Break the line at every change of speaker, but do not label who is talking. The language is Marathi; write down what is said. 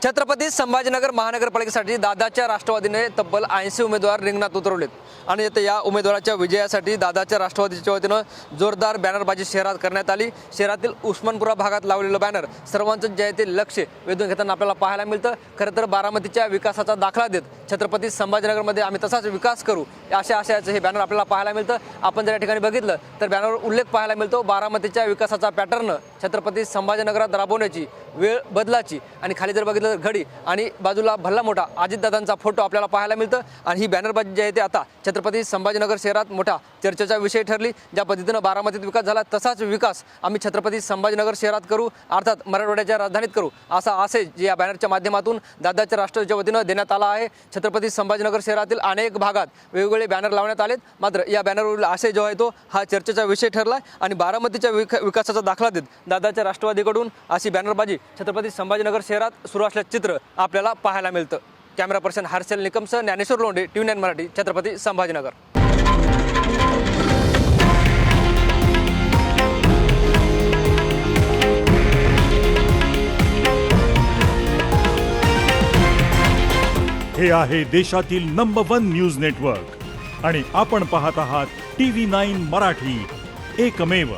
छत्रपती संभाजीनगर महानगरपालिकेसाठी दादाच्या राष्ट्रवादीने तब्बल 80 उमेदवार रिंगणात उतरवलेत आणि आता या उमेदवाराच्या विजयासाठी दादाच्या राष्ट्रवादीच्या वतीनं जोरदार बॅनरबाजी शहरात करण्यात आली। शहरातील उस्मानपुरा भागात लावलेलं बॅनर सर्वांचं जे आहे ते लक्ष वेधून घेताना आपल्याला पाहायला मिळतं। खरं तर बारामतीच्या विकासाचा दाखला देत छत्रपती संभाजीनगरमध्ये आम्ही तसाच विकास करू अशा आशयाचं हे बॅनर आपल्याला पाहायला मिळतं। आपण जर या ठिकाणी बघितलं तर बॅनरवर उल्लेख पाहायला मिळतो बारामतीच्या विकासाचा पॅटर्न छत्रपती संभाजीनगरात राबवण्याची वेळ बदलाची आणि खाली जर बघितलं तर घडी आणि बाजूला भल्ला मोठा अजितदादांचा फोटो आपल्याला पाहायला मिळतं। आणि ही बॅनरबाजी जी आहे ते आता छत्रपती संभाजीनगर शहरात मोठा चर्चेचा विषय ठरली। ज्या पद्धतीनं बारामतीत विकास झाला तसाच विकास आम्ही छत्रपती संभाजीनगर शहरात करू अर्थात मराठवाड्याच्या राजधानीत करू असा आशय जे या बॅनरच्या माध्यमातून दादाच्या राष्ट्रवादीच्या वतीनं देण्यात आला आहे। छत्रपती संभाजीनगर शहरातील अनेक भागात वेगवेगळे बॅनर लावण्यात आलेत मात्र या बॅनरवरील आशय जो आहे तो हा चर्चेचा विषय ठरला आणि बारामतीच्या विकासाचा दाखला देत दादाच्या राष्ट्रवादीकडून अशी बॅनरबाजी छत्रपती संभाजीनगर शहरात सुरू असल्याचं चित्र आपल्याला पाहायला मिळतं। कॅमेरा पर्सन हर्षल निकमसह ज्ञानेश्वर लोंढे TV9 मराठी छत्रपती संभाजीनगर।
हे आहे देशातील नंबर 1 न्यूज नेटवर्क आणि आपण पाहत आहात TV9 मराठी, एकमेव।